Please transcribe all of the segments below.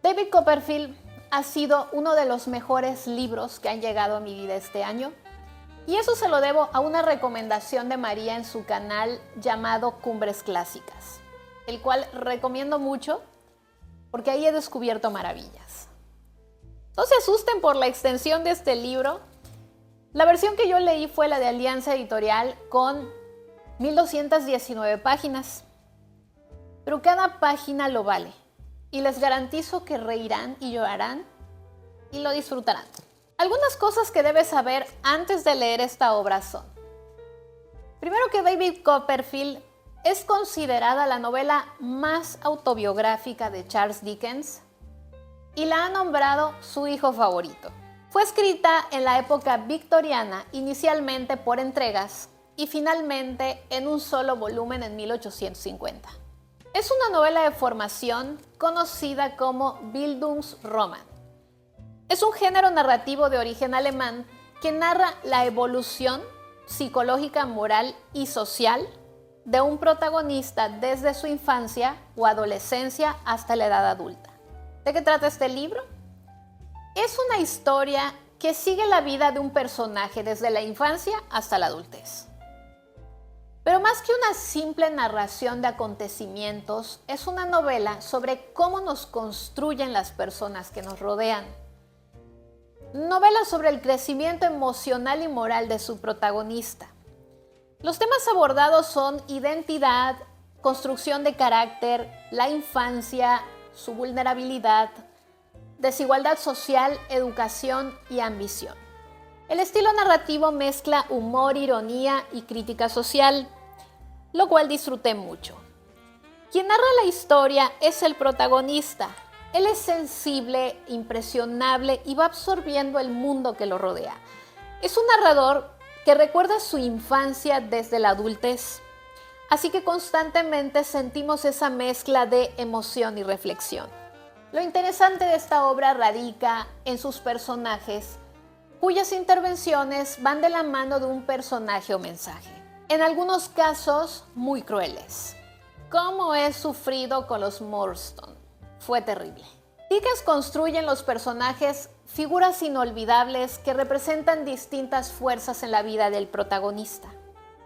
David Copperfield ha sido uno de los mejores libros que han llegado a mi vida este año, y eso se lo debo a una recomendación de María en su canal llamado Cumbres Clásicas, el cual recomiendo mucho porque ahí he descubierto maravillas. No se asusten por la extensión de este libro. La versión que yo leí fue la de Alianza Editorial con 1219 páginas, pero cada página lo vale y les garantizo que reirán y llorarán y lo disfrutarán. Algunas cosas que debes saber antes de leer esta obra son: primero, que David Copperfield es considerada la novela más autobiográfica de Charles Dickens y la ha nombrado su hijo favorito. Fue escrita en la época victoriana, inicialmente por entregas y finalmente en un solo volumen en 1850. Es una novela de formación conocida como Bildungsroman. Es un género narrativo de origen alemán que narra la evolución psicológica, moral y social de un protagonista desde su infancia o adolescencia hasta la edad adulta. ¿De qué trata este libro? Es una historia que sigue la vida de un personaje desde la infancia hasta la adultez. Pero más que una simple narración de acontecimientos, es una novela sobre cómo nos construyen las personas que nos rodean. Novela sobre el crecimiento emocional y moral de su protagonista. Los temas abordados son identidad, construcción de carácter, la infancia, su vulnerabilidad, desigualdad social, educación y ambición. El estilo narrativo mezcla humor, ironía y crítica social, lo cual disfruté mucho. Quien narra la historia es el protagonista. Él es sensible, impresionable y va absorbiendo el mundo que lo rodea. Es un narrador que recuerda su infancia desde la adultez, así que constantemente sentimos esa mezcla de emoción y reflexión. Lo interesante de esta obra radica en sus personajes, cuyas intervenciones van de la mano de un personaje o mensaje, en algunos casos muy crueles. ¿Cómo he sufrido con los Morstan? Fue terrible. Dickens construye en los personajes figuras inolvidables que representan distintas fuerzas en la vida del protagonista.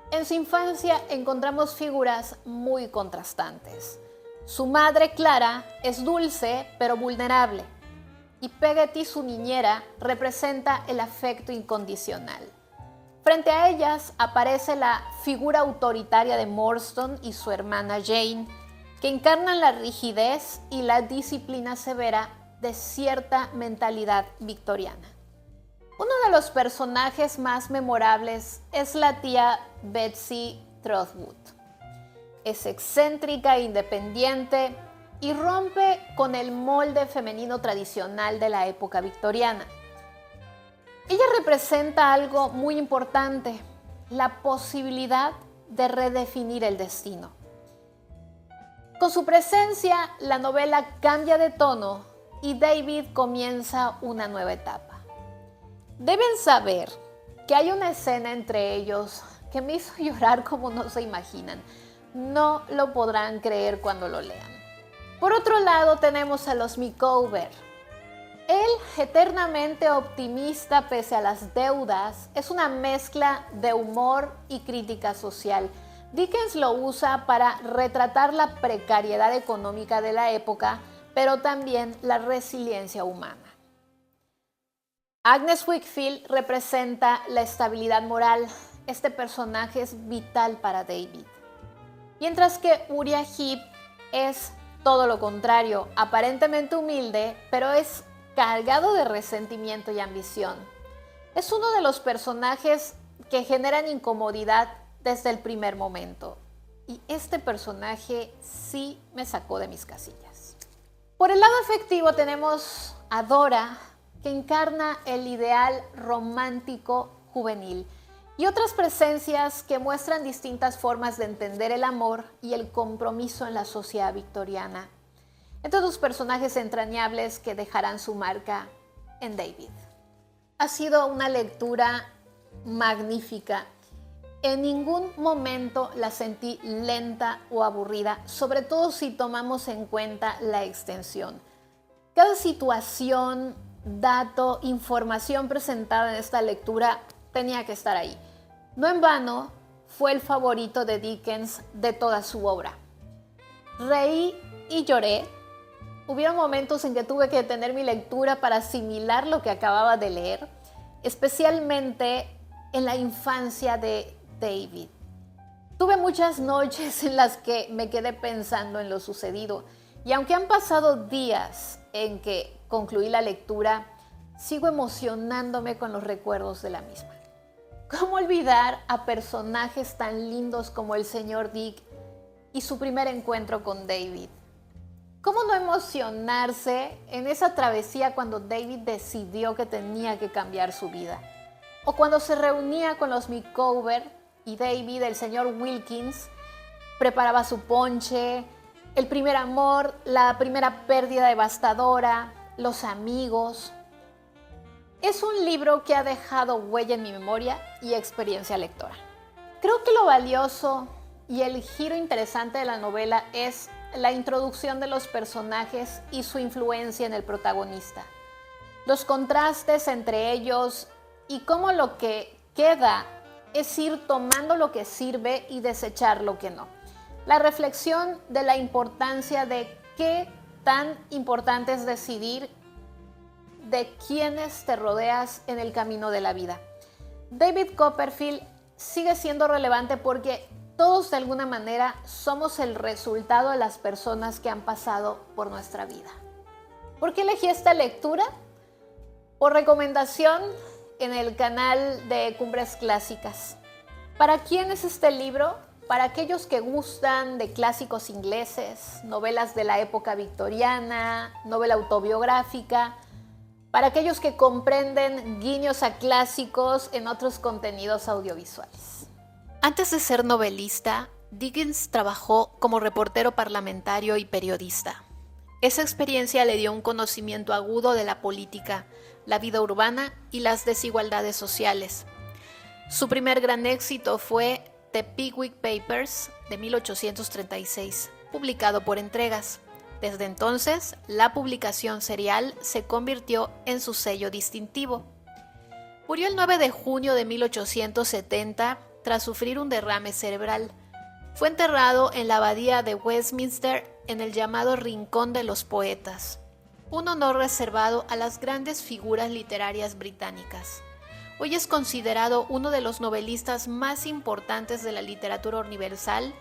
En su infancia encontramos figuras muy contrastantes. Su madre, Clara, es dulce pero vulnerable, y Peggotty, su niñera, representa el afecto incondicional. Frente a ellas aparece la figura autoritaria de Morstan y su hermana Jane, que encarnan la rigidez y la disciplina severa de cierta mentalidad victoriana. Uno de los personajes más memorables es la tía Betsy Trotwood. Es excéntrica e independiente y rompe con el molde femenino tradicional de la época victoriana. Ella representa algo muy importante: la posibilidad de redefinir el destino. Con su presencia, la novela cambia de tono y David comienza una nueva etapa. Deben saber que hay una escena entre ellos que me hizo llorar como no se imaginan. No lo podrán creer cuando lo lean. Por otro lado, tenemos a los Micawber. Él, eternamente optimista pese a las deudas, es una mezcla de humor y crítica social. Dickens lo usa para retratar la precariedad económica de la época, pero también la resiliencia humana. Agnes Wickfield representa la estabilidad moral. Este personaje es vital para David. Mientras que Uriah Heep es todo lo contrario, aparentemente humilde, pero es cargado de resentimiento y ambición. Es uno de los personajes que generan incomodidad desde el primer momento. Y este personaje sí me sacó de mis casillas. Por el lado afectivo tenemos a Dora, que encarna el ideal romántico juvenil, y otras presencias que muestran distintas formas de entender el amor y el compromiso en la sociedad victoriana. Entre los personajes entrañables que dejarán su marca en David. Ha sido una lectura magnífica. En ningún momento la sentí lenta o aburrida, sobre todo si tomamos en cuenta la extensión. Cada situación, dato, información presentada en esta lectura tenía que estar ahí. No en vano fue el favorito de Dickens de toda su obra. Reí y lloré. Hubieron momentos en que tuve que detener mi lectura para asimilar lo que acababa de leer, especialmente en la infancia de David. Tuve muchas noches en las que me quedé pensando en lo sucedido, y aunque han pasado días en que concluí la lectura, sigo emocionándome con los recuerdos de la misma. ¿Cómo olvidar a personajes tan lindos como el señor Dick y su primer encuentro con David? ¿Cómo no emocionarse en esa travesía cuando David decidió que tenía que cambiar su vida? O cuando se reunía con los Micawber y David, el señor Wilkins, preparaba su ponche, el primer amor, la primera pérdida devastadora, los amigos. Es un libro que ha dejado huella en mi memoria y experiencia lectora. Creo que lo valioso y el giro interesante de la novela es la introducción de los personajes y su influencia en el protagonista. Los contrastes entre ellos y cómo lo que queda es ir tomando lo que sirve y desechar lo que no. La reflexión de la importancia de qué tan importante es decidir de quiénes te rodeas en el camino de la vida. David Copperfield sigue siendo relevante porque todos de alguna manera somos el resultado de las personas que han pasado por nuestra vida. ¿Por qué elegí esta lectura? Por recomendación en el canal de Cumbres Clásicas. ¿Para quién es este libro? Para aquellos que gustan de clásicos ingleses, novelas de la época victoriana, novela autobiográfica, para aquellos que comprenden guiños a clásicos en otros contenidos audiovisuales. Antes de ser novelista, Dickens trabajó como reportero parlamentario y periodista. Esa experiencia le dio un conocimiento agudo de la política, la vida urbana y las desigualdades sociales. Su primer gran éxito fue The Pickwick Papers de 1836, publicado por entregas. Desde entonces, la publicación serial se convirtió en su sello distintivo. Murió el 9 de junio de 1870 tras sufrir un derrame cerebral. Fue enterrado en la abadía de Westminster en el llamado Rincón de los Poetas, un honor reservado a las grandes figuras literarias británicas. Hoy es considerado uno de los novelistas más importantes de la literatura universal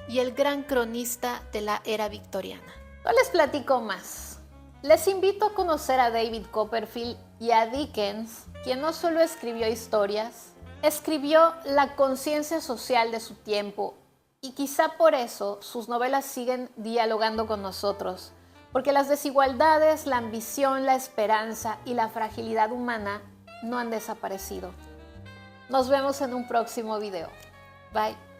y el gran cronista de la era victoriana. No les platico más. Les invito a conocer a David Copperfield y a Dickens, quien no solo escribió historias, escribió la conciencia social de su tiempo, y quizá por eso sus novelas siguen dialogando con nosotros, porque las desigualdades, la ambición, la esperanza y la fragilidad humana no han desaparecido. Nos vemos en un próximo video. Bye.